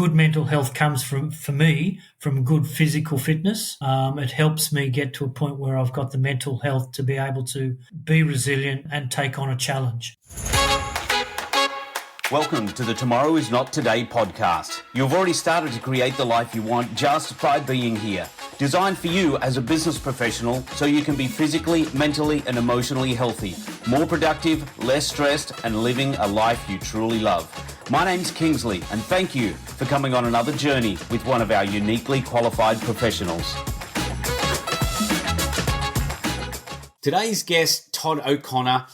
good mental health comes for me from good physical fitness. It helps me get to a point where I've got the mental health to be able to be resilient and take on a challenge. Welcome to the Tomorrow is Not Today podcast. You've already started to create the life you want just by being here. Designed for you as a business professional so you can be physically, mentally and emotionally healthy, more productive, less stressed and living a life you truly love. My name's Kingsley and thank you for coming on another journey with one of our uniquely qualified professionals. Today's guest, Todd O'Connor,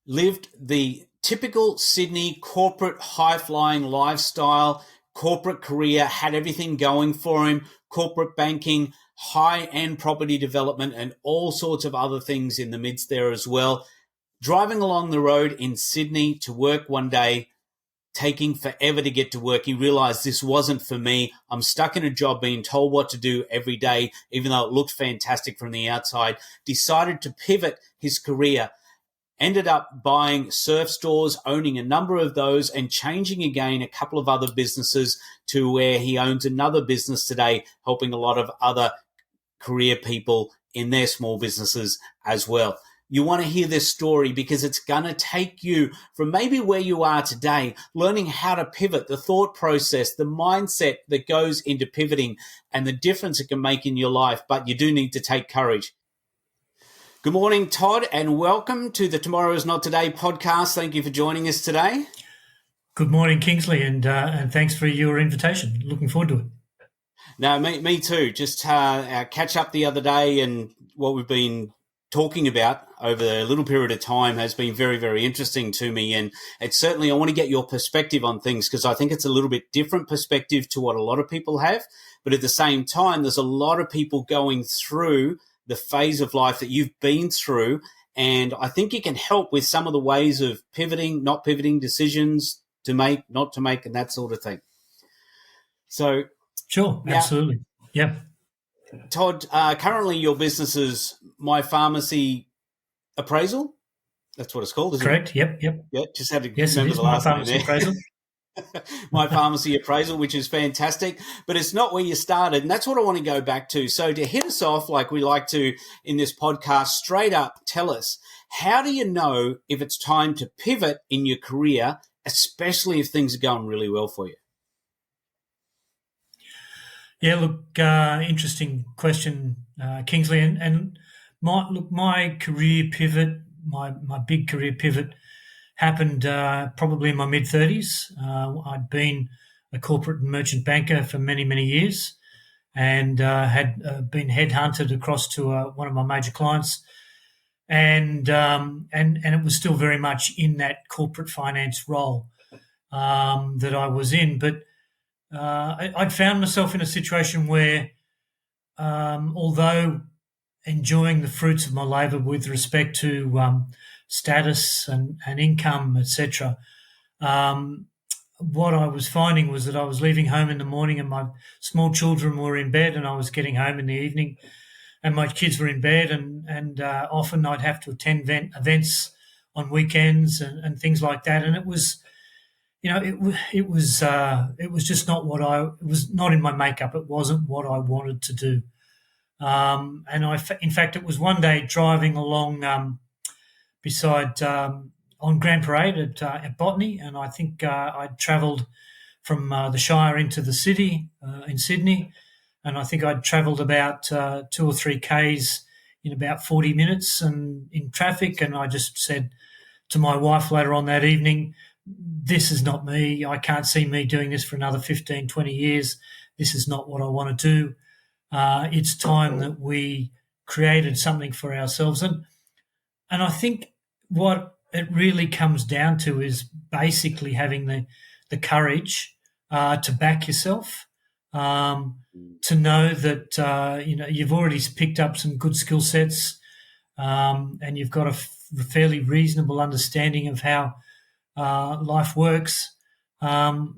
lived the typical Sydney corporate high-flying lifestyle, corporate career, had everything going for him, corporate banking, high-end property development, and all sorts of other things in the midst there as well. Driving along the road in Sydney to work one day, taking forever to get to work, he realized this wasn't for me. I'm stuck in a job being told what to do every day, even though it looked fantastic from the outside. Decided to pivot his career. Ended up buying surf stores, owning a number of those, and changing again a couple of other businesses to where he owns another business today, helping a lot of other career people in their small businesses as well. You want to hear this story because it's going to take you from maybe where you are today, learning how to pivot, the thought process, the mindset that goes into pivoting, and the difference it can make in your life. But you do need to take courage. Good morning, Todd, and welcome to the Tomorrow is Not Today podcast. Thank you for joining us today. Good morning, Kingsley, and thanks for your invitation. Looking forward to it. No, me too. Just catch up the other day, and what we've been talking about over a little period of time has been very, very interesting to me. And it's certainly, I want to get your perspective on things because I think it's a little bit different perspective to what a lot of people have. But at the same time, there's a lot of people going through the phase of life that you've been through. And I think it can help with some of the ways of pivoting, not pivoting, decisions to make, not to make, and that sort of thing. So, sure, absolutely. Yep. Todd, currently your business is My Pharmacy Appraisal. That's what it's called, isn't Correct. it? Correct. Yep. Yeah, just had to yes, remember the last My Pharmacy name there. Appraisal. My Pharmacy Appraisal, which is fantastic, but it's not where you started. And that's what I want to go back to. So to hit us off, like we like to in this podcast, straight up tell us, how do you know if it's time to pivot in your career, especially if things are going really well for you? Yeah, look, interesting question, Kingsley. And my career pivot, my big career pivot happened probably in my mid-30s. I'd been a corporate and merchant banker for many, many years and had been headhunted across to one of my major clients. And it was still very much in that corporate finance role that I was in. But I'd found myself in a situation where, although enjoying the fruits of my labour with respect to status and income, etc., what I was finding was that I was leaving home in the morning and my small children were in bed, and I was getting home in the evening and my kids were in bed, and often I'd have to attend events on weekends and things like that, and it was. It was just not it was not in my makeup. It wasn't what I wanted to do. In fact, it was one day driving along beside on Grand Parade at Botany, and I think I'd travelled from the Shire into the city in Sydney, and I think I'd travelled about 2 or 3 Ks in about 40 minutes and in traffic, and I just said to my wife later on that evening, this is not me. I can't see me doing this for another 15, 20 years. This is not what I want to do. It's time that we created something for ourselves. And I think what it really comes down to is basically having the courage to back yourself, to know that, you've already picked up some good skill sets and you've got a fairly reasonable understanding of how life works. So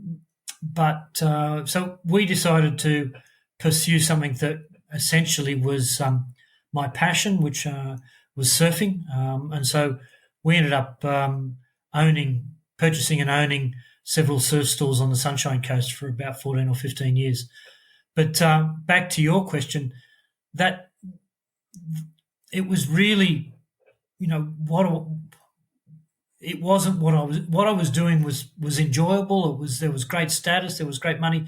we decided to pursue something that essentially was my passion, which was surfing. And so we ended up purchasing and owning several surf stores on the Sunshine Coast for about 14 or 15 years. But back to your question, that it was really, it wasn't what I was doing was enjoyable. There was great status, there was great money,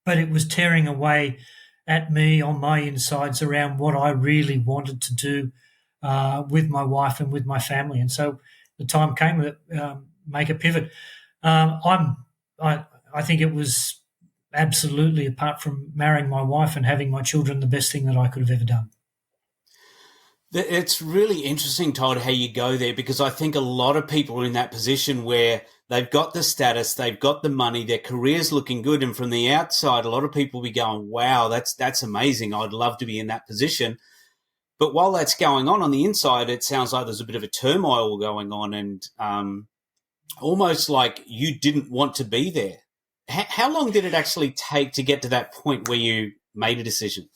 but it was tearing away at me on my insides around what I really wanted to do with my wife and with my family. And so the time came to make a pivot. I think it was absolutely, apart from marrying my wife and having my children, the best thing that I could have ever done. It's really interesting, Todd, how you go there, because I think a lot of people are in that position where they've got the status, they've got the money, their career's looking good, and from the outside, a lot of people will be going, wow, that's amazing. I'd love to be in that position. But while that's going on the inside, it sounds like there's a bit of a turmoil going on, and almost like you didn't want to be there. How long did it actually take to get to that point where you made a decision?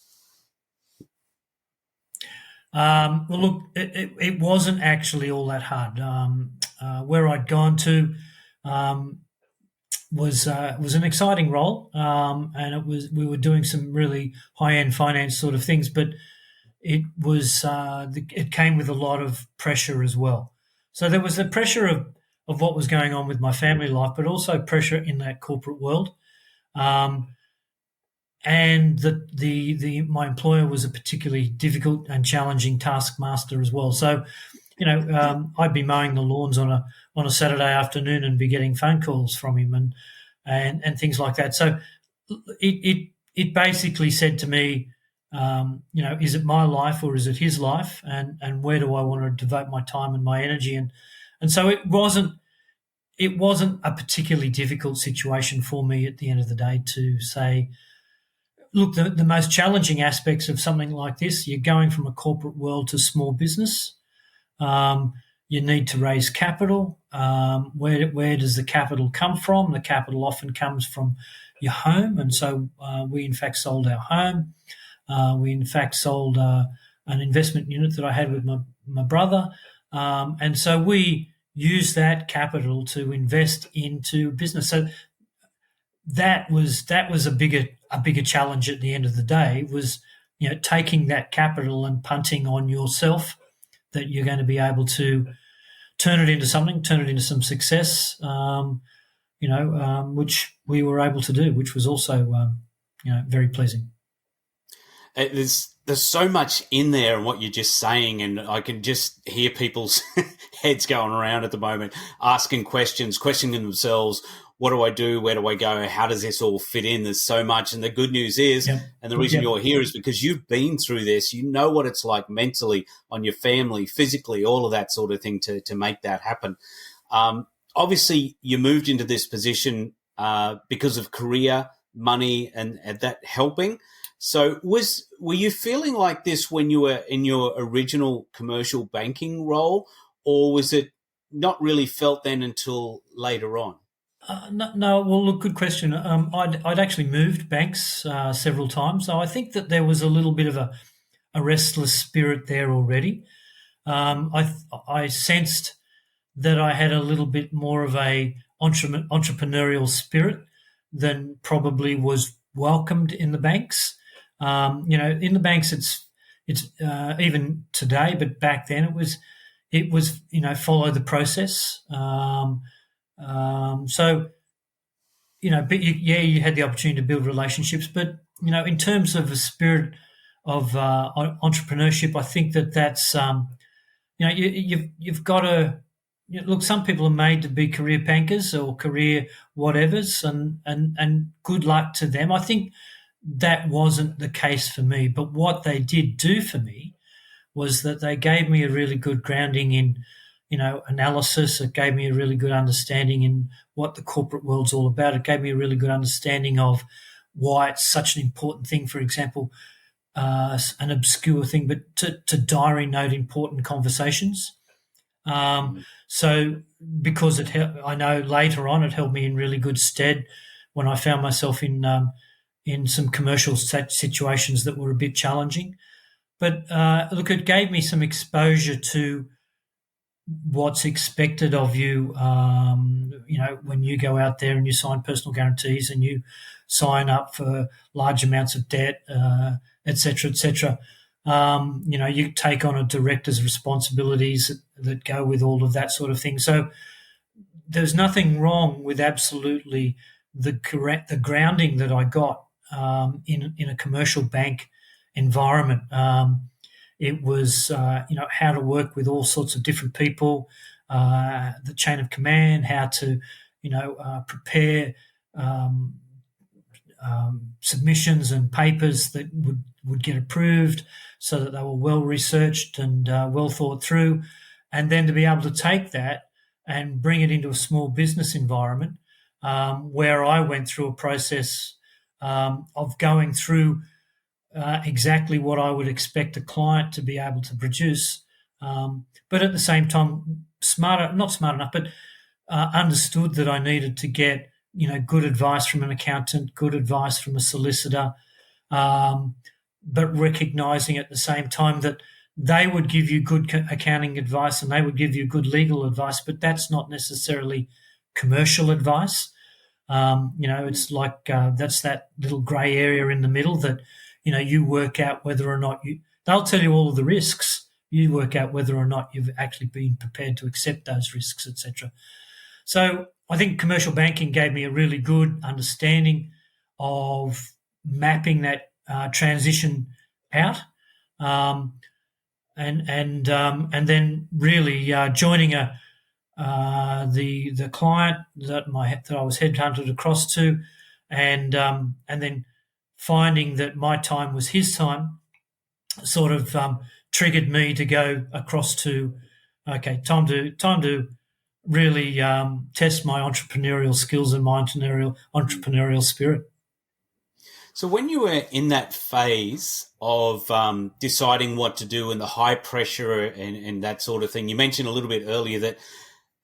Well, look, it wasn't actually all that hard. Where I'd gone to was an exciting role, and we were doing some really high end finance sort of things, but it came with a lot of pressure as well. So there was the pressure of what was going on with my family life, but also pressure in that corporate world. And my employer was a particularly difficult and challenging taskmaster as well. So, I'd be mowing the lawns on a Saturday afternoon and be getting phone calls from him and things like that. So it basically said to me, is it my life or is it his life, and where do I want to devote my time and my energy? And so it wasn't a particularly difficult situation for me at the end of the day to say, look, the most challenging aspects of something like this, you're going from a corporate world to small business. You need to raise capital. Where does the capital come from? The capital often comes from your home. And so we, in fact, sold our home. We, in fact, sold an investment unit that I had with my brother. And so we used that capital to invest into business. So that was a bigger challenge at the end of the day, was taking that capital and punting on yourself that you're going to be able to turn it into some success, which we were able to do, which was also very pleasing. There's so much in there in what you're just saying, and I can just hear people's heads going around at the moment, asking questions, questioning themselves. What do I do? Where do I go? How does this all fit in? There's so much. And the good news is, and the reason you're here is because you've been through this. You know what it's like mentally, on your family, physically, all of that sort of thing to make that happen. Obviously, you moved into this position because of career, money, and that helping. So were you feeling like this when you were in your original commercial banking role, or was it not really felt then until later on? No. Well, look, good question. I'd actually moved banks several times, so I think that there was a little bit of a restless spirit there already. I sensed that I had a little bit more of a entrepreneurial spirit than probably was welcomed in the banks. In the banks, it's even today, but back then it was follow the process. You had the opportunity to build relationships, but in terms of a spirit of entrepreneurship, I think that's you've got to look. Some people are made to be career bankers or career whatevers, and good luck to them. I think that wasn't the case for me, but what they did do for me was that they gave me a really good grounding in analysis. It gave me a really good understanding in what the corporate world's all about. It gave me a really good understanding of why it's such an important thing, for example, an obscure thing, but to diary note important conversations. So because I know later on it held me in really good stead when I found myself in some commercial situations that were a bit challenging. But look, it gave me some exposure to what's expected of you. When you go out there and you sign personal guarantees and you sign up for large amounts of debt, et cetera, et cetera. You take on a director's responsibilities that go with all of that sort of thing. So there's nothing wrong with absolutely the grounding that I got in a commercial bank environment. It was how to work with all sorts of different people, the chain of command, how to prepare submissions and papers that would get approved, so that they were well researched and well thought through, and then to be able to take that and bring it into a small business environment where I went through a process of going through exactly what I would expect a client to be able to produce, but at the same time, not smart enough, but understood that I needed to get good advice from an accountant, good advice from a solicitor, but recognising at the same time that they would give you good accounting advice and they would give you good legal advice, but that's not necessarily commercial advice. It's like that's that little grey area in the middle that you work out whether or not they'll tell you all of the risks. You work out whether or not you've actually been prepared to accept those risks, etc. So I think commercial banking gave me a really good understanding of mapping that transition out, and then really joining the client that I was headhunted across to, and then finding that my time was his time, sort of triggered me to go across to, okay, time to really test my entrepreneurial skills and my entrepreneurial spirit. So when you were in that phase of deciding what to do and the high pressure and that sort of thing, you mentioned a little bit earlier that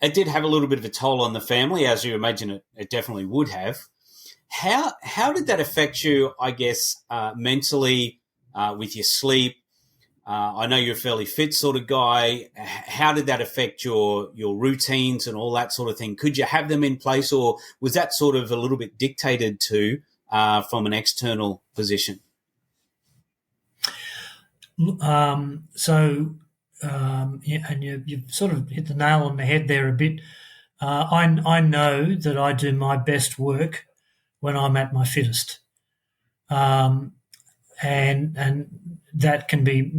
it did have a little bit of a toll on the family, as you imagine it definitely would have. How did that affect you, I guess, mentally, with your sleep? I know you're a fairly fit sort of guy. How did that affect your routines and all that sort of thing? Could you have them in place, or was that sort of a little bit dictated to from an external position? And you've sort of hit the nail on the head there a bit. I know that I do my best work when I'm at my fittest, and that can be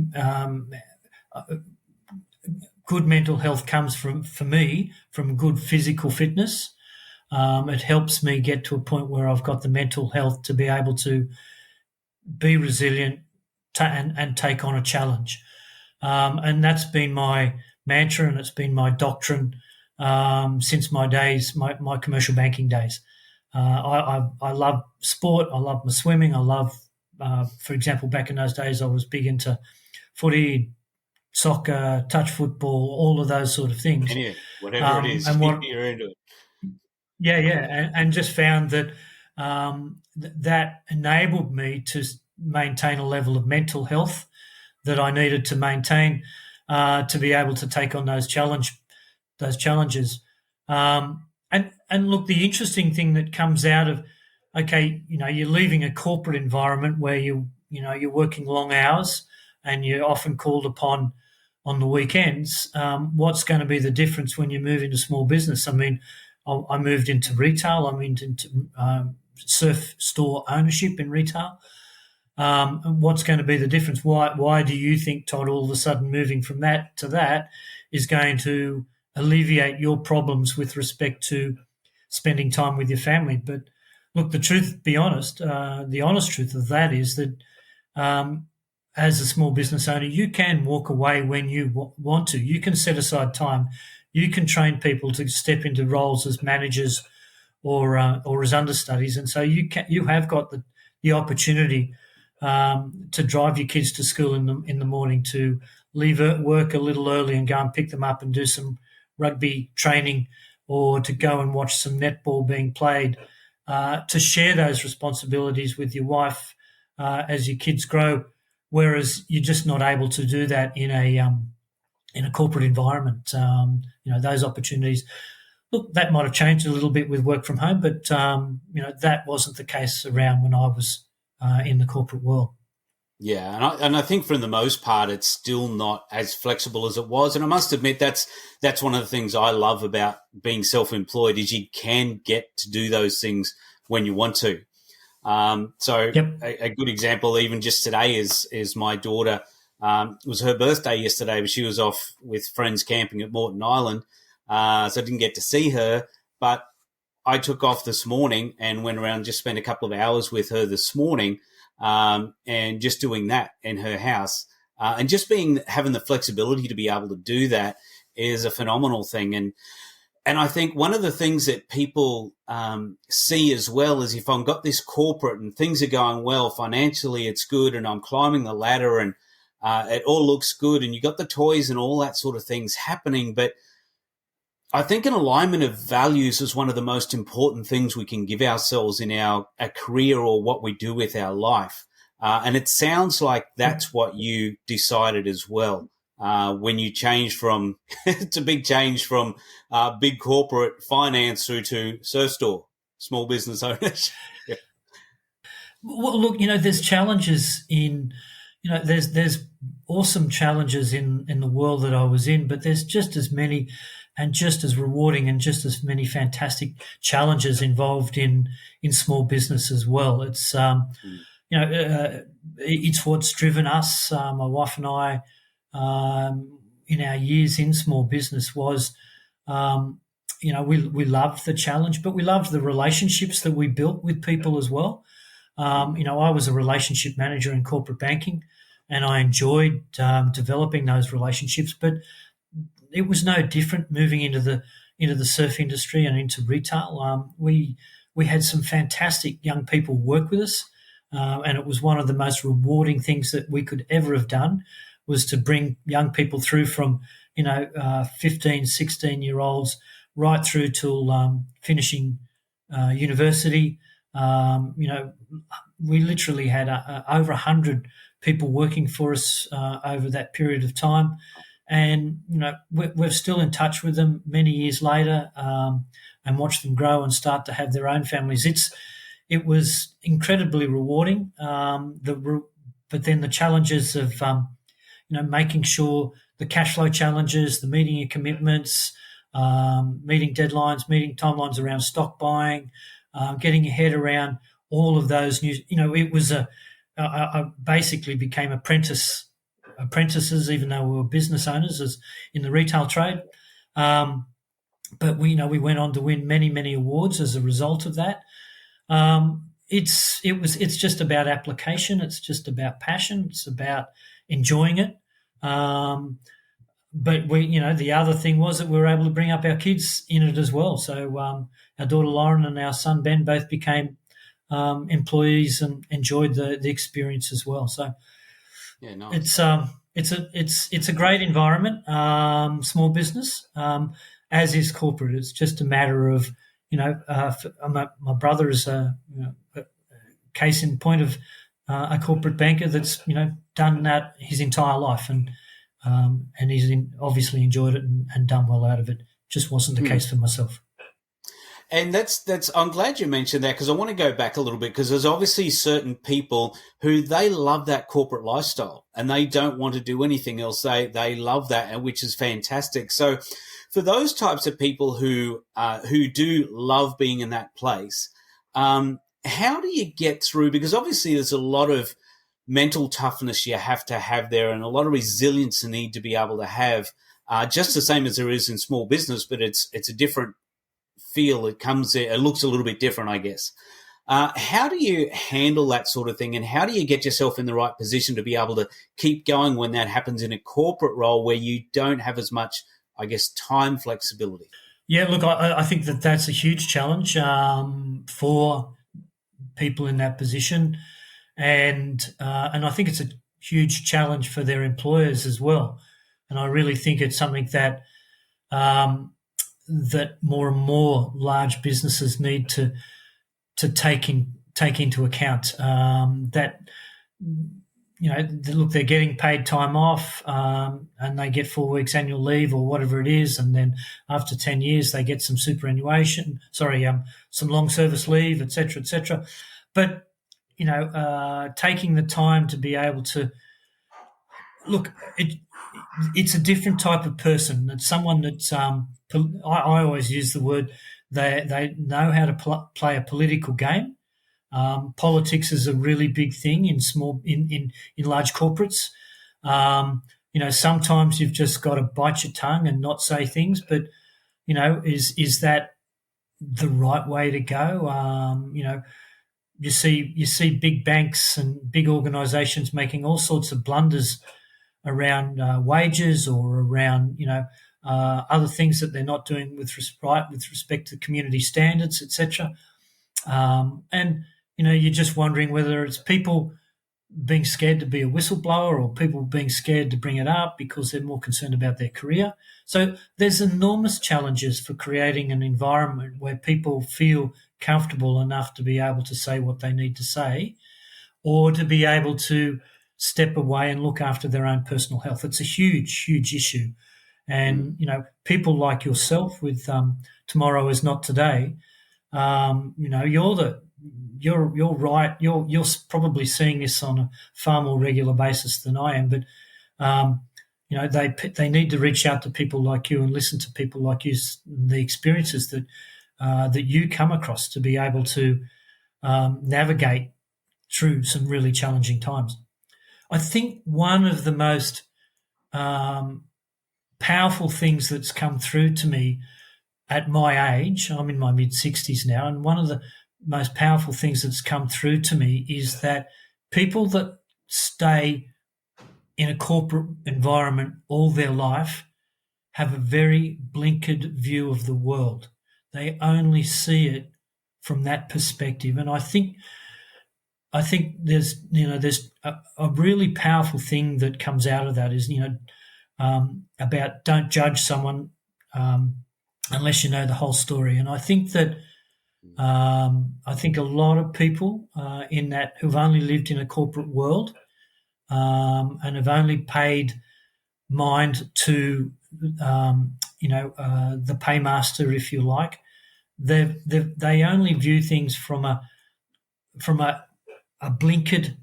good mental health comes for me from good physical fitness. It helps me get to a point where I've got the mental health to be able to be resilient and take on a challenge. And that's been my mantra, and it's been my doctrine since my commercial banking days. I love sport. I love my swimming. I love, for example, back in those days, I was big into footy, soccer, touch football, all of those sort of things. Anyway, whatever it is, you're into it. Yeah, and just found that that enabled me to maintain a level of mental health that I needed to maintain to be able to take on those challenges. And look, the interesting thing that comes out of, okay, you're leaving a corporate environment where you're working long hours and you're often called upon on the weekends. What's going to be the difference when you move into small business? I mean, I moved into retail. I moved into surf store ownership in retail. And what's going to be the difference? Why do you think, Todd, all of a sudden moving from that to that is going to alleviate your problems with respect to spending time with your family? But look, the honest truth of that is that as a small business owner, you can walk away when you want to. You can set aside time. You can train people to step into roles as managers or as understudies, and so you have got the opportunity to drive your kids to school in the morning, to leave work a little early and go and pick them up and do some rugby training, or to go and watch some netball being played, to share those responsibilities with your wife as your kids grow, whereas you're just not able to do that in in a corporate environment. Those opportunities. Look, that might have changed a little bit with work from home, but that wasn't the case around when I was in the corporate world. Yeah, and I think for the most part, it's still not as flexible as it was. And I must admit, that's one of the things I love about being self-employed is you can get to do those things when you want to. So Yep. a good example, even just today, is my daughter. It was her birthday yesterday, but she was off with friends camping at Moreton Island, so I didn't get to see her. But I took off this morning and went around and just spent a couple of hours with her this morning, and just doing that in her house. And just having the flexibility to be able to do that is a phenomenal thing. And I think one of the things that people see as well is if I've got this corporate and things are going well financially, it's good, and I'm climbing the ladder and it all looks good, and you got the toys and all that sort of things happening. But I think an alignment of values is one of the most important things we can give ourselves in a career or what we do with our life. And it sounds like that's what you decided as well. When you change from, it's a big change from big corporate finance through to surf store, small business owners. Yeah. Well, look, there's challenges there's awesome challenges in the world that I was in, but there's just as many and just as rewarding and just as many fantastic challenges involved in small business as well. It's it's what's driven us, my wife and I, in our years in small business was, we loved the challenge, but we loved the relationships that we built with people as well. I was a relationship manager in corporate banking, and I enjoyed developing those relationships. But it was no different moving into the surf industry and into retail. We had some fantastic young people work with us, and it was one of the most rewarding things that we could ever have done was to bring young people through from 15, 16-year-olds right through till finishing university. We literally had over 100 people working for us over that period of time. And, we're still in touch with them many years later, and watch them grow and start to have their own families. It was incredibly rewarding. But then the challenges of, making sure the cash flow challenges, the meeting your commitments, meeting deadlines, meeting timelines around stock buying, getting your head around all of those new, it was I basically became apprentices, even though we were business owners as in the retail trade. But we went on to win many, many awards as a result of that. It's just about application. It's just about passion. It's about enjoying it. But the other thing was that we were able to bring up our kids in it as well. So our daughter Lauren and our son Ben both became employees and enjoyed the experience as well. So yeah, nice. It's a great environment, small business, as is corporate. It's just a matter of my brother is a case in point of a corporate banker that's done that his entire life, and he's obviously enjoyed it and done well out of it. Just wasn't the case for myself. And that's. I'm glad you mentioned that because I want to go back a little bit because there's obviously certain people who they love that corporate lifestyle and they don't want to do anything else. They love that, and which is fantastic. So, for those types of people who do love being in that place, how do you get through? Because obviously there's a lot of mental toughness you have to have there, and a lot of resilience you need to be able to have. Just the same as there is in small business, but it's a different feel. It looks a little bit different, I guess. How do you handle that sort of thing, and how do you get yourself in the right position to be able to keep going when that happens in a corporate role where you don't have as much, I guess, time flexibility? Yeah, look, I think that's a huge challenge for people in that position, and I think it's a huge challenge for their employers as well. And I really think it's something that that more and more large businesses need to take into account. That look, they're getting paid time off, and they get 4 weeks annual leave or whatever it is, and then after 10 years they get some superannuation, some long service leave, etc., etc. But taking the time to be able to look, it's a different type of person. It's someone that's I always use the word they know how to play a political game. Politics is a really big thing in large corporates. Sometimes you've just got to bite your tongue and not say things, but is that the right way to go? You see big banks and big organisations making all sorts of blunders around wages or around other things that they're not doing with respect to community standards, etc. And you're just wondering whether it's people being scared to be a whistleblower or people being scared to bring it up because they're more concerned about their career. So there's enormous challenges for creating an environment where people feel comfortable enough to be able to say what they need to say or to be able to step away and look after their own personal health. It's a huge, huge issue. And, people like yourself with Tomorrow is Not Today, you're right. You're probably seeing this on a far more regular basis than I am. But they need to reach out to people like you and listen to people like you, the experiences that you come across to be able to navigate through some really challenging times. I think one of the most powerful things that's come through to me at my age, I'm in my mid-60s now, and one of the most powerful things that's come through to me is that people that stay in a corporate environment all their life have a very blinkered view of the world. They only see it from that perspective. And I think there's a really powerful thing that comes out of that is, about don't judge someone unless you know the whole story. And I think that a lot of people in that who've only lived in a corporate world and have only paid mind to the paymaster, if you like, they only view things from a blinkered,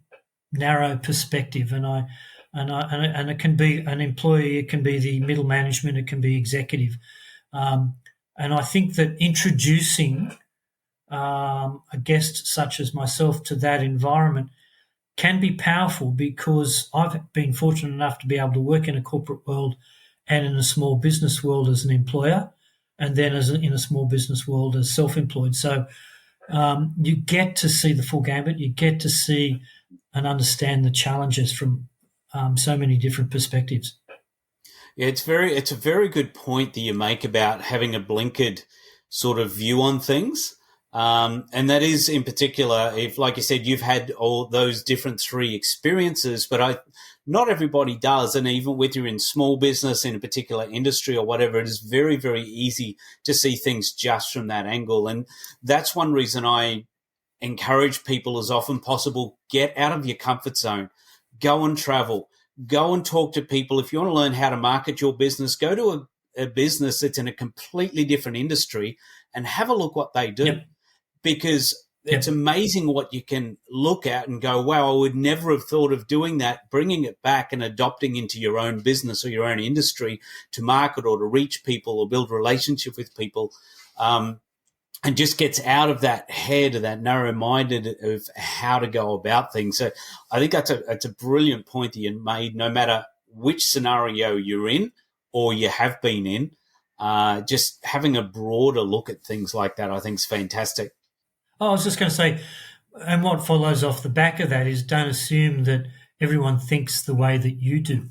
narrow perspective, and it can be an employee, it can be the middle management, it can be executive, and I think that introducing a guest such as myself to that environment can be powerful because I've been fortunate enough to be able to work in a corporate world and in a small business world as an employer, and then in a small business world as self-employed. So you get to see the full gambit. You get to see and understand the challenges from so many different perspectives. Yeah, it's a very good point that you make about having a blinkered sort of view on things. And that is in particular, if, like you said, you've had all those different 3 experiences, but not everybody does. And even with you're in small business in a particular industry or whatever, it is very, very easy to see things just from that angle. And that's one reason I encourage people as often possible, get out of your comfort zone, go and travel, go and talk to people. If you want to learn how to market your business, go to a business that's in a completely different industry and have a look what they do. Yep. Because it's amazing what you can look at and go, wow, I would never have thought of doing that, bringing it back and adopting into your own business or your own industry to market or to reach people or build relationship with people, and just gets out of that head of that narrow-minded of how to go about things. So I think that's a brilliant point that you made, no matter which scenario you're in or you have been in, just having a broader look at things like that I think is fantastic. Oh, I was just going to say, and what follows off the back of that is don't assume that everyone thinks the way that you do.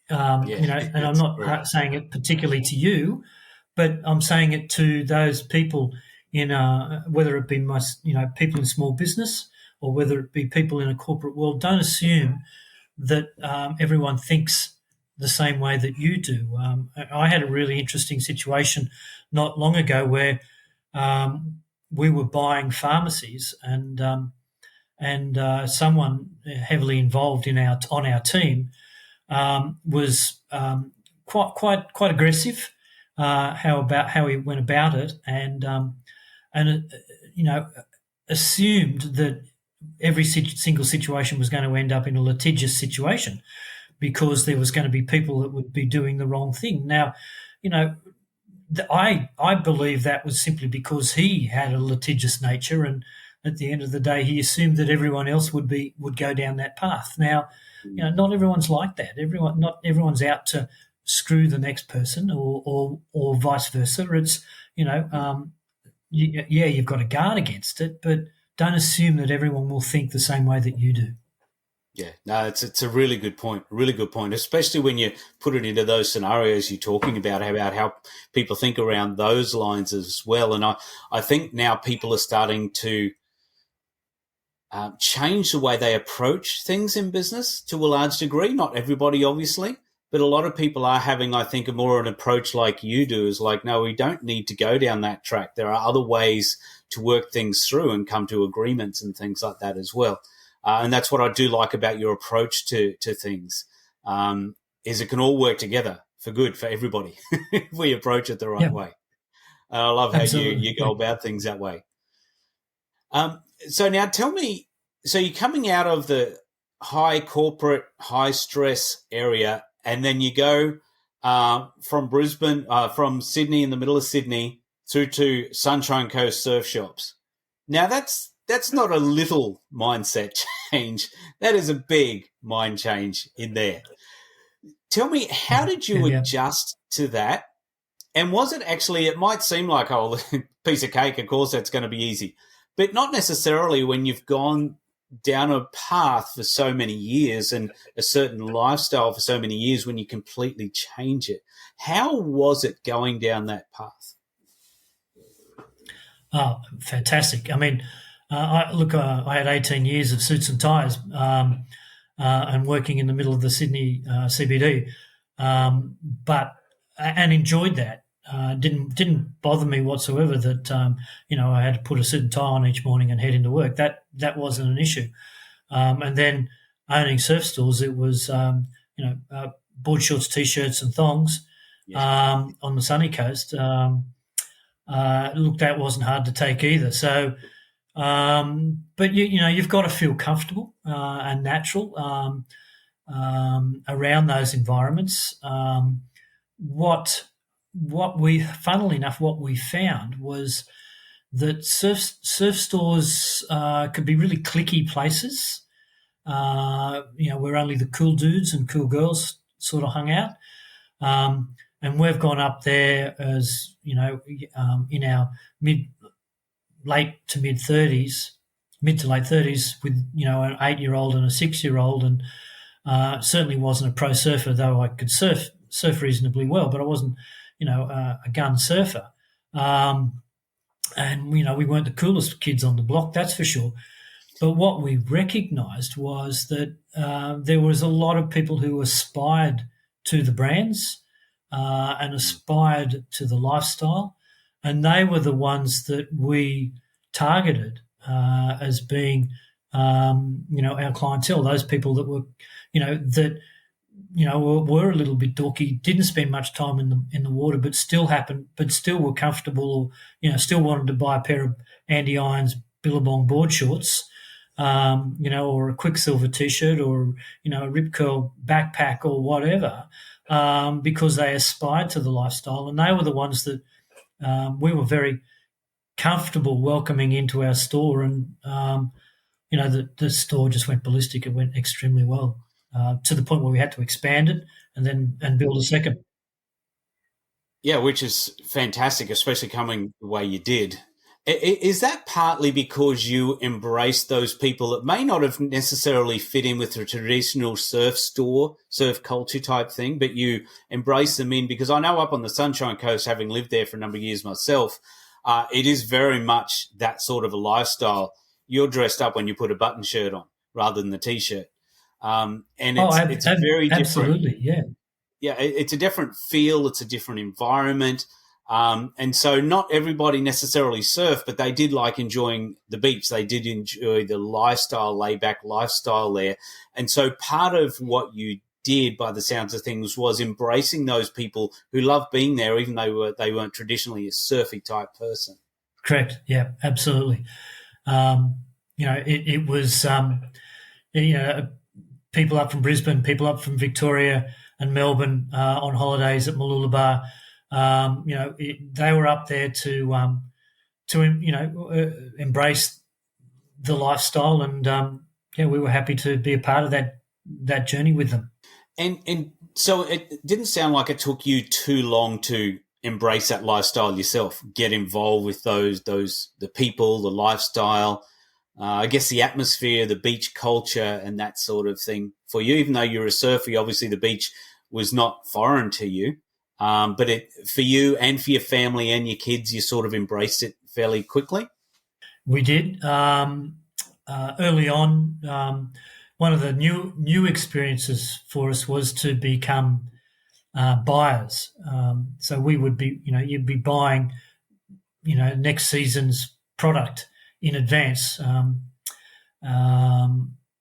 And I'm not saying it particularly to you, but I'm saying it to those people in whether it be people in small business or whether it be people in a corporate world. Don't assume that everyone thinks the same way that you do. I had a really interesting situation not long ago where we were buying pharmacies, and and someone heavily involved in our team was quite aggressive. How he went about it, and assumed that every single situation was going to end up in a litigious situation because there was going to be people that would be doing the wrong thing. Now, you know, I believe that was simply because he had a litigious nature, and at the end of the day, he assumed that everyone else would go down that path. Now, not everyone's like that. Not everyone's out to screw the next person, or vice versa. It's you've got to guard against it, but don't assume that everyone will think the same way that you do. Yeah, no, it's a really good point, especially when you put it into those scenarios you're talking about how people think around those lines as well. And I think now people are starting to change the way they approach things in business to a large degree. Not everybody, obviously, but a lot of people are having, I think, a more an approach like you do, is like, no, we don't need to go down that track. There are other ways to work things through and come to agreements and things like that as well. And that's what I do like about your approach to things, is it can all work together for good for everybody if we approach it the right way. I love how you go about things that way. So now tell me, so you're coming out of the high corporate, high stress area, and then you go from Brisbane, from Sydney, in the middle of Sydney, through to Sunshine Coast surf shops. Now that's not a little mindset change. That is a big mind change in there. Tell me, how did you adjust to that? And was it actually, it might seem like, oh, piece of cake, of course that's going to be easy, but not necessarily when you've gone down a path for so many years and a certain lifestyle for so many years, when you completely change it. How was it going down that path? Oh, fantastic. I mean, I had 18 years of suits and ties and working in the middle of the Sydney CBD, and enjoyed that. Didn't bother me whatsoever that I had to put a suit and tie on each morning and head into work. That wasn't an issue. And then owning surf stores, it was board shorts, t-shirts, and thongs on the sunny coast. That wasn't hard to take either. So, but you've got to feel comfortable and natural around those environments. Funnily enough, what we found was that surf stores could be really cliquey places, where only the cool dudes and cool girls sort of hung out. And we've gone up there as, in our mid to late 30s, with, an 8-year-old and a 6-year-old, and certainly wasn't a pro surfer, though I could surf reasonably well, but I wasn't, a gun surfer. And, we weren't the coolest kids on the block, that's for sure. But what we recognised was that there was a lot of people who aspired to the brands and aspired to the lifestyle, and they were the ones that we targeted as being, our clientele. Those people that were, were a little bit dorky, didn't spend much time in the water, but still were comfortable, or still wanted to buy a pair of Andy Irons Billabong board shorts, or a Quicksilver t-shirt, or a Rip Curl backpack or whatever, because they aspired to the lifestyle, and they were the ones that we were very comfortable welcoming into our store, and the store just went ballistic. It went extremely well, to the point where we had to expand it and build a second. Yeah, which is fantastic, especially coming the way you did. Is that partly because you embraced those people that may not have necessarily fit in with the traditional surf store, surf culture type thing, but you embrace them in? Because I know up on the Sunshine Coast, having lived there for a number of years myself, it is very much that sort of a lifestyle. You're dressed up when you put a button shirt on rather than the T-shirt. And it's very different. Absolutely, yeah. Yeah, it's a different feel. It's a different environment. And so not everybody necessarily surfed, but they did like enjoying the beach. They did enjoy the lifestyle, laid-back lifestyle there. And so part of what you did, by the sounds of things, was embracing those people who loved being there, even though they weren't traditionally a surfy type person. Correct. Yeah, absolutely. It was, people up from Brisbane, people up from Victoria and Melbourne on holidays at Mooloolaba. They were up there to embrace the lifestyle, and we were happy to be a part of that journey with them. And so it didn't sound like it took you too long to embrace that lifestyle yourself, get involved with the people, the lifestyle, I guess the atmosphere, the beach culture, and that sort of thing for you. Even though you're a surfer, obviously the beach was not foreign to you, but for you and for your family and your kids, you sort of embraced it fairly quickly. We did early on. One of the new experiences for us was to become buyers. So we would be, you'd be buying, next season's product in advance on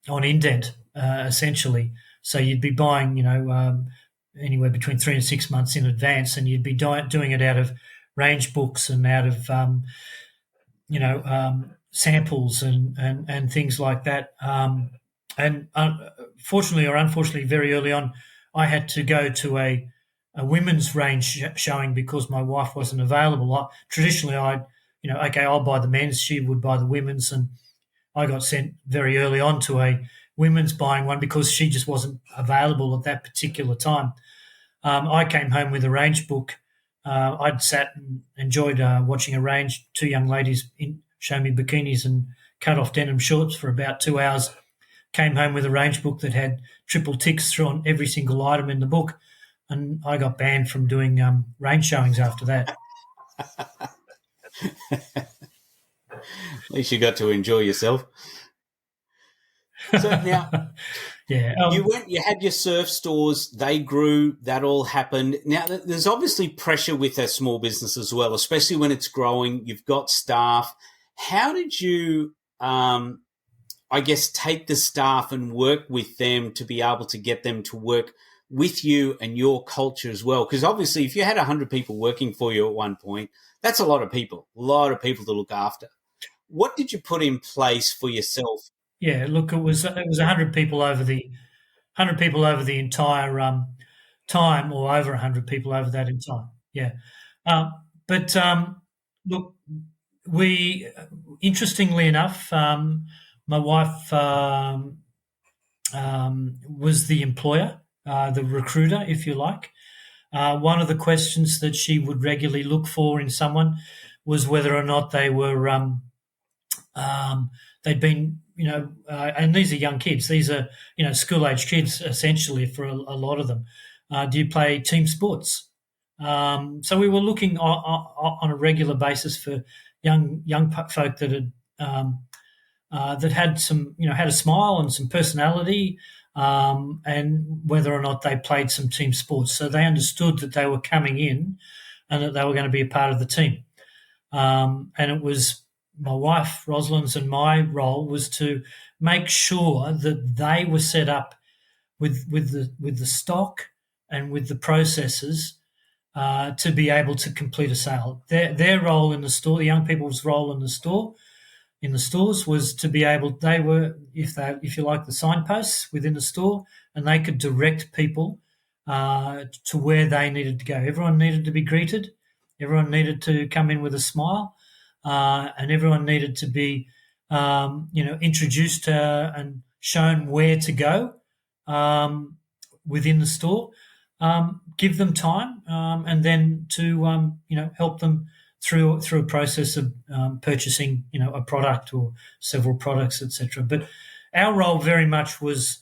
indent, essentially. So you'd be buying, anywhere between 3 and 6 months in advance, and you'd be doing it out of range books and out of, samples and things like that. And fortunately or unfortunately, very early on, I had to go to a women's range showing because my wife wasn't available. Traditionally, I'll buy the men's, she would buy the women's, and I got sent very early on to a women's buying one because she just wasn't available at that particular time. I came home with a range book. I'd sat and enjoyed watching a range, two young ladies show me bikinis and cut-off denim shorts for about 2 hours. Came home with a range book that had triple ticks through on every single item in the book, and I got banned from doing range showings after that. At least you got to enjoy yourself. So now, yeah, you had your surf stores, they grew, that all happened. Now, there's obviously pressure with a small business as well, especially when it's growing. You've got staff. How did you, take the staff and work with them to be able to get them to work with you and your culture as well? Because obviously, if you had 100 people working for you at one point, that's a lot of people to look after. What did you put in place for yourself? Yeah, look, it was 100 people over the entire time, or over 100 people over that entire. Yeah, but look, we interestingly enough, my wife was the employer, the recruiter, if you like. One of the questions that she would regularly look for in someone was whether or not they were they'd been, and these are young kids. These are, school-age kids essentially for a lot of them. Do you play team sports? So we were looking on a regular basis for young folk that had that had some, had a smile and some personality, and whether or not they played some team sports. So they understood that they were coming in and that they were going to be a part of the team. And it was my wife, Rosalind's, and my role was to make sure that they were set up with the stock and with the processes to be able to complete a sale. Their role in the store, the young people's role in the stores was to be able. They were, if you like, the signposts within the store, and they could direct people to where they needed to go. Everyone needed to be greeted. Everyone needed to come in with a smile, and everyone needed to be, introduced and shown where to go within the store. Give them time, and then to help them through a process of purchasing, a product or several products, etc. But our role very much was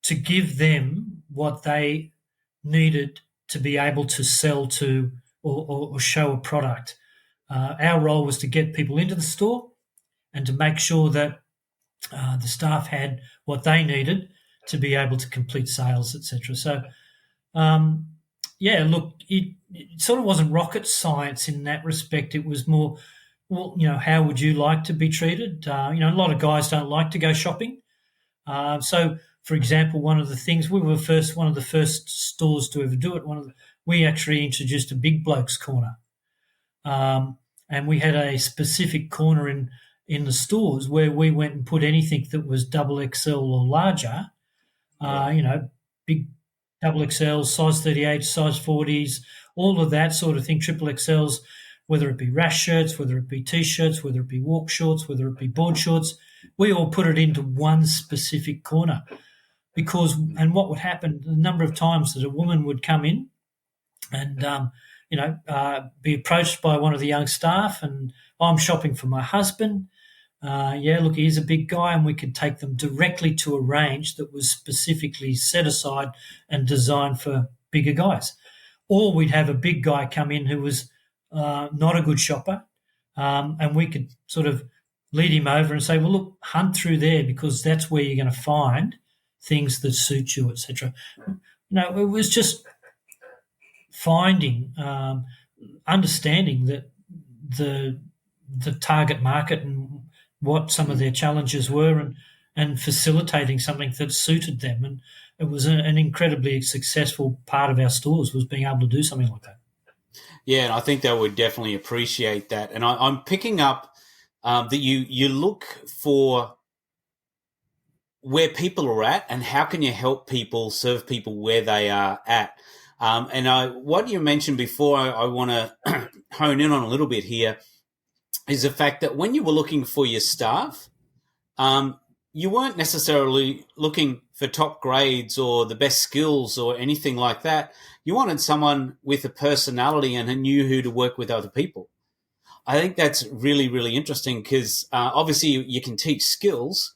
to give them what they needed to be able to sell to or show a product. Our role was to get people into the store and to make sure that the staff had what they needed to be able to complete sales, etc. So, Yeah, look, it sort of wasn't rocket science in that respect. It was more, well, how would you like to be treated? A lot of guys don't like to go shopping. So, for example, one of the things we were one of the first stores to ever do it. We actually introduced a big blokes corner, and we had a specific corner in the stores where we went and put anything that was double XL or larger. Right. Big double XLs, size 38, size 40s, all of that sort of thing, triple XLs, whether it be rash shirts, whether it be T-shirts, whether it be walk shorts, whether it be board shorts. We all put it into one specific corner and what would happen, the number of times that a woman would come in and, be approached by one of the young staff and, I'm shopping for my husband. Yeah, look, he's a big guy, and we could take them directly to a range that was specifically set aside and designed for bigger guys. Or we'd have a big guy come in who was not a good shopper, and we could sort of lead him over and say, well, look, hunt through there because that's where you're going to find things that suit you, etc. It was just finding, understanding that the target market and what some of their challenges were, and facilitating something that suited them. And it was an incredibly successful part of our stores, was being able to do something like that. Yeah, and I think they would definitely appreciate that. And I'm picking up that you look for where people are at and how can you help people, serve people where they are at. What you mentioned before, I want to hone in on a little bit here, is the fact that when you were looking for your staff, you weren't necessarily looking for top grades or the best skills or anything like that. You wanted someone with a personality and who knew who to work with other people. I think that's really, really interesting because obviously you can teach skills,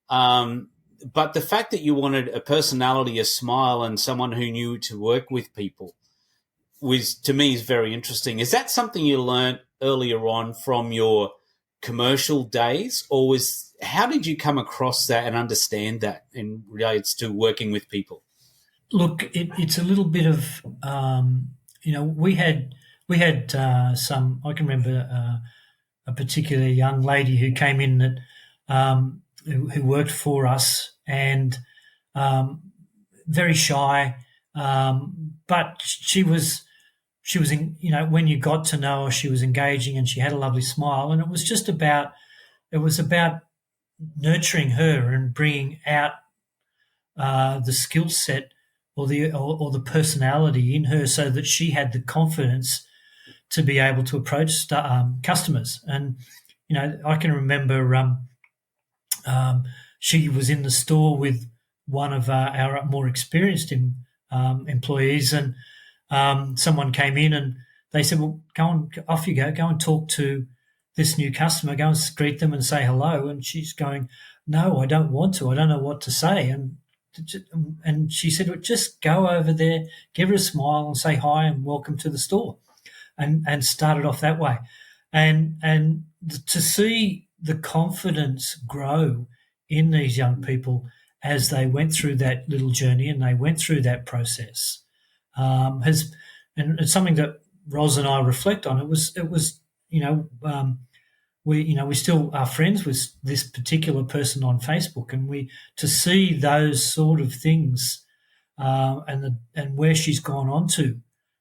but the fact that you wanted a personality, a smile, and someone who knew to work with people was, to me, is very interesting. Is that something you learned earlier on from your commercial days, or how did you come across that and understand that in regards to working with people? Look, it's a little bit of we had some. I can remember a particular young lady who came in that who worked for us, and very shy, but she was when you got to know her, she was engaging and she had a lovely smile, and it was about nurturing her and bringing out the skill set or the personality in her, so that she had the confidence to be able to approach customers. And I can remember she was in the store with one of our more experienced employees, and someone came in and they said, well, off you go and talk to this new customer, go and greet them and say hello. And she's going, no, I don't want to. I don't know what to say. And she said, well, just go over there, give her a smile and say hi and welcome to the store, and started off that way. And to see the confidence grow in these young people as they went through that little journey and they went through that process, and it's something that Ros and I reflect on. It was we still are friends with this particular person on Facebook, and to see those sort of things, and where she's gone on to,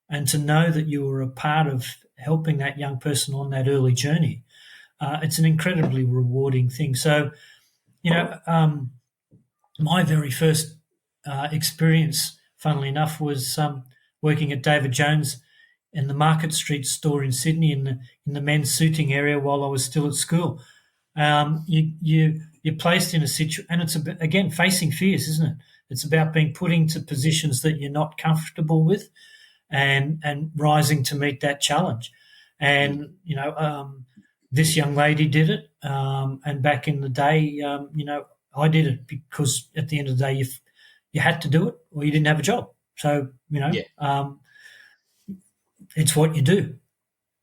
and to know that you were a part of helping that young person on that early journey, it's an incredibly rewarding thing. So, my very first experience, funnily enough, was working at David Jones in the Market Street store in Sydney in the men's suiting area while I was still at school. You're placed in a situation, and it's again facing fears, isn't it? It's about being put into positions that you're not comfortable with, and rising to meet that challenge. And this young lady did it, and back in the day, I did it because at the end of the day, you had to do it, or you didn't have a job. So it's what you do.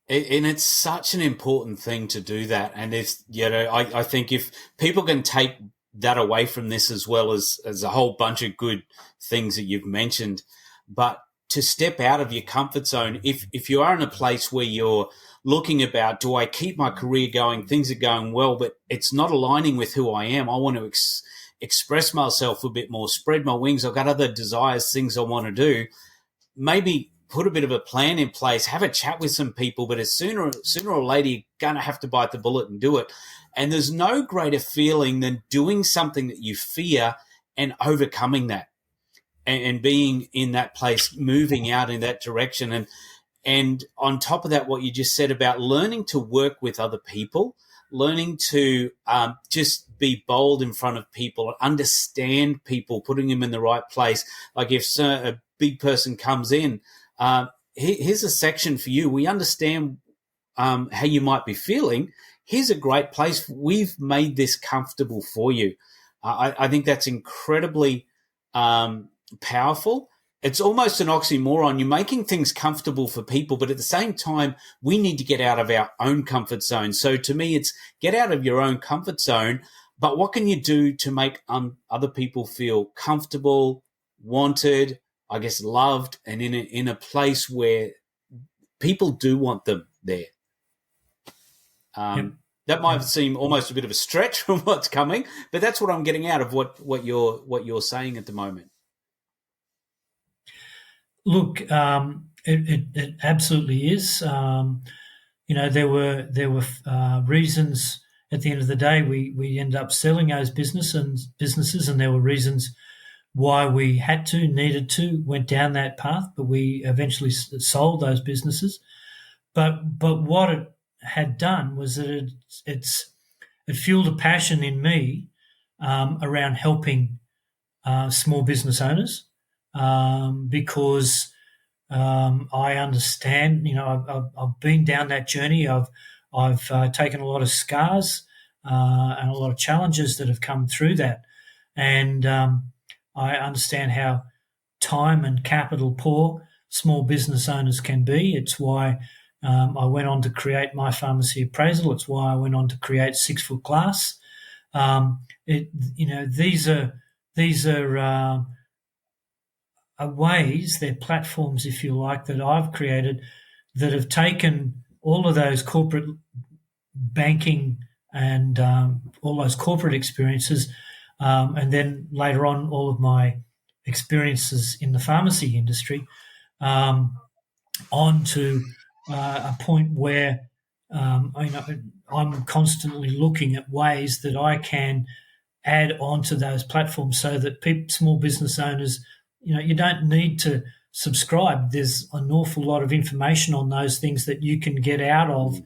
And it's such an important thing to do that. And it's, I think if people can take that away from this, as well as a whole bunch of good things that you've mentioned, but to step out of your comfort zone. If you are in a place where you're looking about, do I keep my career going? Things are going well, but it's not aligning with who I am. I want to express myself a bit more, spread my wings. I've got other desires, things I want to do. Maybe put a bit of a plan in place, have a chat with some people, but sooner or later, you're going to have to bite the bullet and do it. And there's no greater feeling than doing something that you fear and overcoming that and being in that place, moving out in that direction. And on top of that, what you just said about learning to work with other people, learning to just be bold in front of people, understand people, putting them in the right place. Like if a big person comes in, here's a section for you. We understand how you might be feeling. Here's a great place. We've made this comfortable for you. I think that's incredibly powerful. It's almost an oxymoron. You're making things comfortable for people, but at the same time, we need to get out of our own comfort zone. So to me, it's get out of your own comfort zone, but what can you do to make other people feel comfortable, wanted, I guess, loved, and in a place where people do want them there? Yep. That might seem almost a bit of a stretch from what's coming, but that's what I'm getting out of what you're saying at the moment. Look, it absolutely is. There were reasons. At the end of the day, we ended up selling those businesses, and there were reasons why we needed to, went down that path. But we eventually sold those businesses. But what it had done was that it fueled a passion in me around helping small business owners. Because I understand, I've been down that journey. I've taken a lot of scars and a lot of challenges that have come through that, and I understand how time and capital poor small business owners can be. It's why I went on to create My Pharmacy Appraisal. It's why I went on to create 6 Foot Glass. These are ways, they're platforms, if you like, that I've created that have taken all of those corporate banking and all those corporate experiences, and then later on all of my experiences in the pharmacy industry, on to a point where I'm constantly looking at ways that I can add on to those platforms so that small business owners, you don't need to subscribe. There's an awful lot of information on those things that you can get out of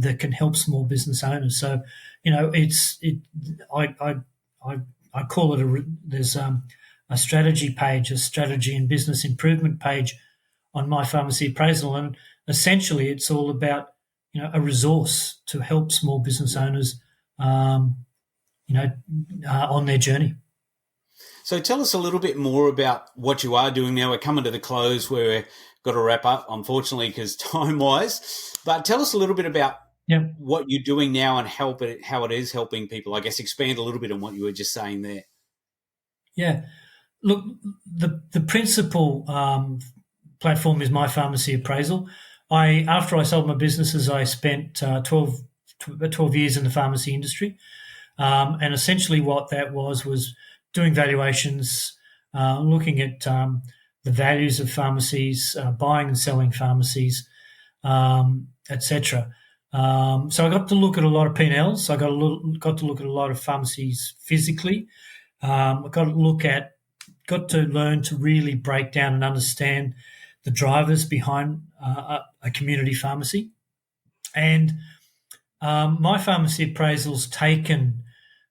that can help small business owners. So, I call it there's a strategy page, a strategy and business improvement page on My Pharmacy Appraisal, and essentially it's all about a resource to help small business owners on their journey. So tell us a little bit more about what you are doing now. We're coming to the close where we've got to wrap up, unfortunately, because time-wise. But tell us a little bit about what you're doing now and how it is helping people. I guess expand a little bit on what you were just saying there. Yeah. Look, the principal platform is My Pharmacy Appraisal. After I sold my businesses, I spent 12 years in the pharmacy industry. And essentially what that was doing valuations, looking at the values of pharmacies, buying and selling pharmacies, etc. So I got to look at a lot of P&Ls. I got to look at a lot of pharmacies physically. I got to learn to really break down and understand the drivers behind a community pharmacy. And My Pharmacy Appraisal's taken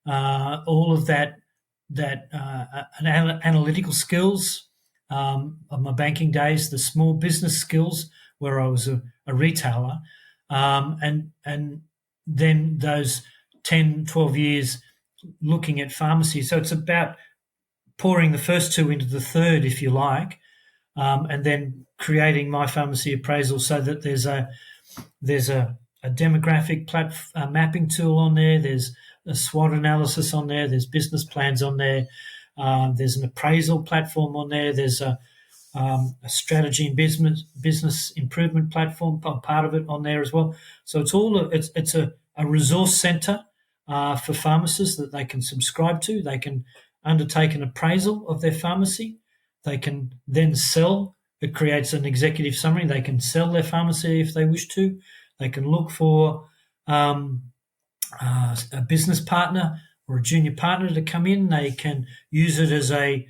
all of that analytical skills of my banking days, the small business skills where I was a retailer, and then those 10, 12 years looking at pharmacy. So it's about pouring the first two into the third, if you like, and then creating My Pharmacy Appraisal so that there's a demographic mapping tool on there. There's a SWOT analysis on there. There's business plans on there. There's an appraisal platform on there. There's a a strategy and business improvement platform. I'm part of it on there as well. So it's a resource centre for pharmacists that they can subscribe to. They can undertake an appraisal of their pharmacy. They can then sell. It creates an executive summary. They can sell their pharmacy if they wish to. They can look for a business partner or a junior partner to come in. They can use it as a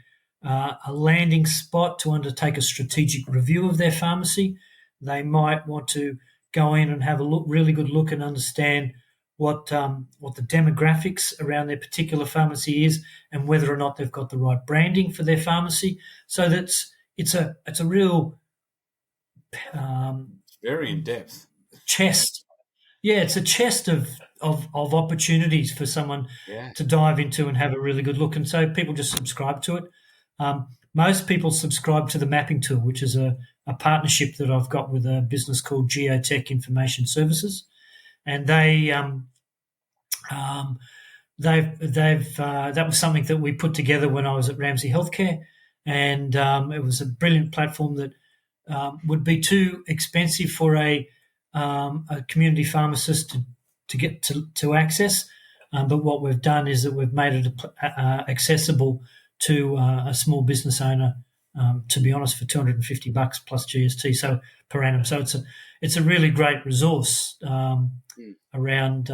landing spot to undertake a strategic review of their pharmacy. They might want to go in and have a really good look and understand what the demographics around their particular pharmacy is, and whether or not they've got the right branding for their pharmacy. So it's a real very in depth chest. Yeah, it's a chest of opportunities for someone to dive into and have a really good look. And so people just subscribe to it. Most people subscribe to the mapping tool, which is a partnership that I've got with a business called Geotech Information Services, and that was something that we put together when I was at Ramsay Healthcare, and it was a brilliant platform that would be too expensive for a community pharmacist to get to access. But what we've done is that we've made it accessible to a small business owner, to be honest, for $250 plus GST per annum. So it's a really great resource around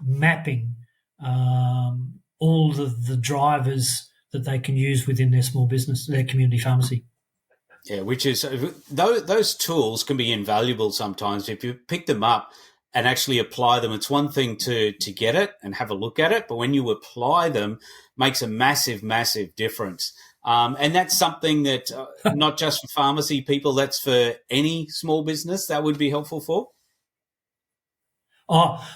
mapping all the drivers that they can use within their small business, their community pharmacy. Yeah, which is those tools can be invaluable sometimes if you pick them up and actually apply them. It's one thing to get it and have a look at it, but when you apply them, makes a massive, massive difference. And that's something that not just for pharmacy people, that's for any small business that would be helpful for. Oh,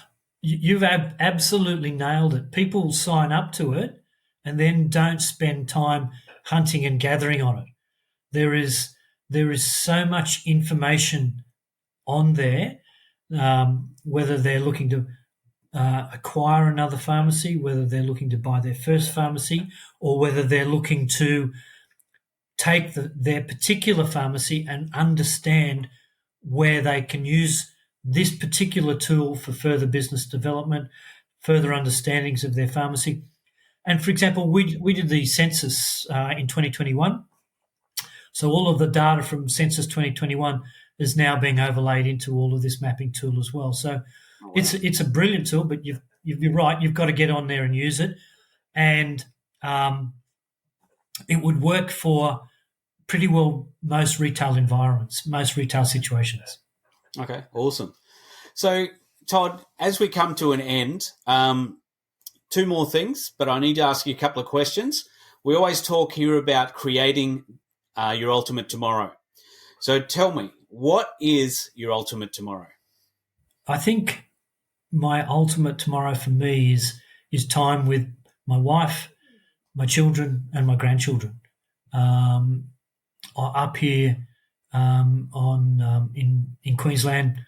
you've absolutely nailed it. People sign up to it and then don't spend time hunting and gathering on it. There is so much information on there, whether they're looking to acquire another pharmacy, whether they're looking to buy their first pharmacy, or whether they're looking to take their particular pharmacy and understand where they can use this particular tool for further business development, further understandings of their pharmacy. And for example, we did the census in 2021. So all of the data from Census 2021 is now being overlaid into all of this mapping tool as well. So it's a brilliant tool, but you're right. You've got to get on there and use it, and it would work for pretty well most retail environments, most retail situations. Okay, awesome. So Todd, as we come to an end, two more things, but I need to ask you a couple of questions. We always talk here about creating your ultimate tomorrow. So tell me, what is your ultimate tomorrow? I think my ultimate tomorrow for me is time with my wife, my children, and my grandchildren. Up here in Queensland,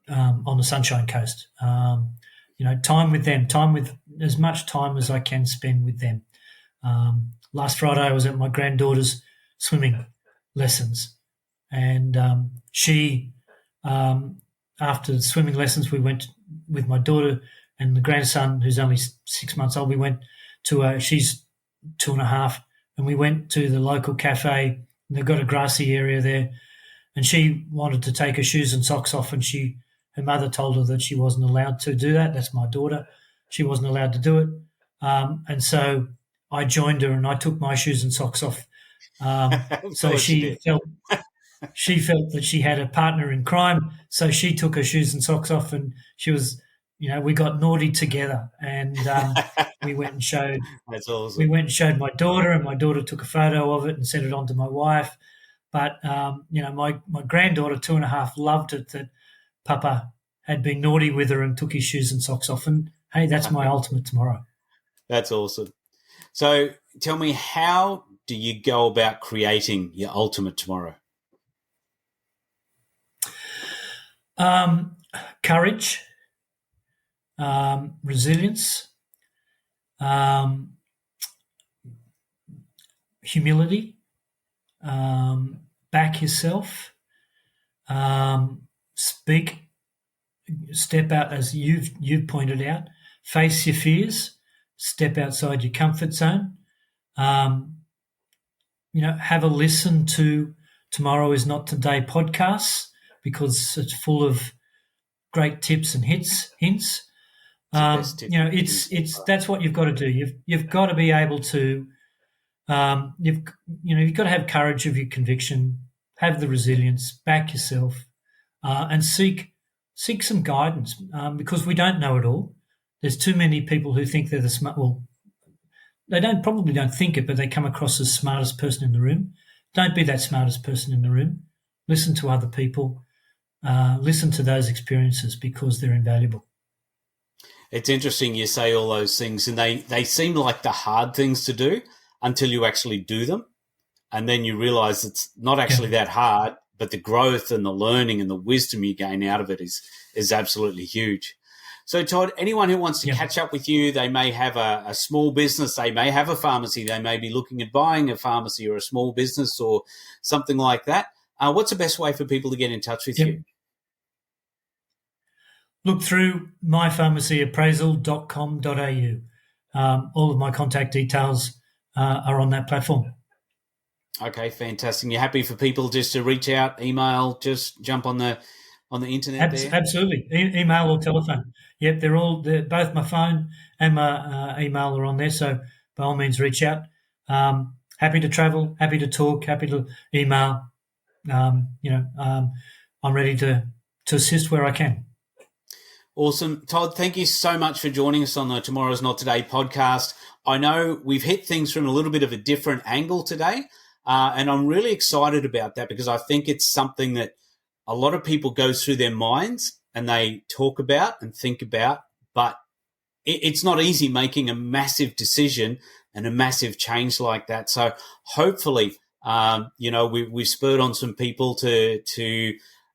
on the Sunshine Coast. Time with them, time with as much time as I can spend with them. Last Friday I was at my granddaughter's swimming lessons, and she, after the swimming lessons, we went with my daughter and the grandson, who's only 6 months old. We went to she's 2.5, and we went to the local cafe. And they've got a grassy area there, and she wanted to take her shoes and socks off, and her mother told her that she wasn't allowed to do that. That's my daughter. She wasn't allowed to do it, and so I joined her and I took my shoes and socks off. So she felt that she had a partner in crime. So she took her shoes and socks off, and she was, we got naughty together, and we went and showed. That's awesome. We went and showed my daughter, and my daughter took a photo of it and sent it on to my wife. But my granddaughter, 2.5, loved it that Papa had been naughty with her and took his shoes and socks off. And hey, that's my ultimate tomorrow. That's awesome. So tell me, how do you go about creating your ultimate tomorrow? Courage, resilience, humility, back yourself, speak, step out, as you've pointed out, face your fears, step outside your comfort zone. Have a listen to Tomorrow Is Not Today podcasts, because it's full of great tips and hints. It's that's what you've got to do. You've got to be able to, you've got to have courage of your conviction, have the resilience, back yourself, and seek some guidance, because we don't know it all. There's too many people who think they're the smart. Well, they probably don't think it, but they come across as smartest person in the room. Don't be that smartest person in the room. Listen to other people. Listen to those experiences, because they're invaluable. It's interesting you say all those things, and they seem like the hard things to do until you actually do them. And then you realize it's not actually that hard, but the growth and the learning and the wisdom you gain out of it is absolutely huge. So, Todd, anyone who wants to catch up with you, they may have a small business, they may have a pharmacy, they may be looking at buying a pharmacy or a small business or something like that. What's the best way for people to get in touch with you? Look through mypharmacyappraisal.com.au. All of my contact details are on that platform. Okay, fantastic. You're happy for people just to reach out, email, just jump on the internet there? Absolutely. Email or telephone. Yep, they're both my phone and my email are on there, so by all means reach out. Happy to travel, happy to talk, happy to email. I'm ready to assist where I can. Awesome. Todd, thank you so much for joining us on the Tomorrow's Not Today podcast. I know we've hit things from a little bit of a different angle today, and I'm really excited about that, because I think it's something that a lot of people go through their minds and they talk about and think about, but it's not easy making a massive decision and a massive change like that. So hopefully, we've spurred on some people to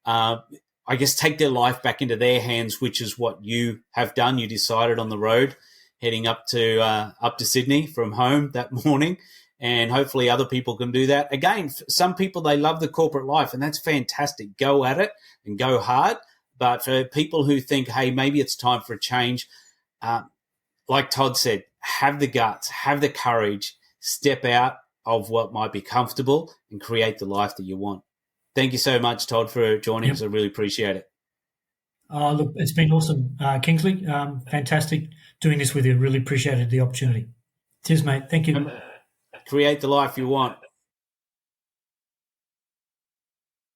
take their life back into their hands, which is what you have done. You decided on the road heading up to Sydney from home that morning. And hopefully other people can do that. Again, some people, they love the corporate life, and that's fantastic. Go at it and go hard. But for people who think, hey, maybe it's time for a change, like Todd said, have the guts, have the courage, step out of what might be comfortable and create the life that you want. Thank you so much, Todd, for joining us. I really appreciate it. Look, it's been awesome, Kingsley. Fantastic doing this with you. Really appreciated the opportunity. Cheers, mate. Thank you. Create the life you want.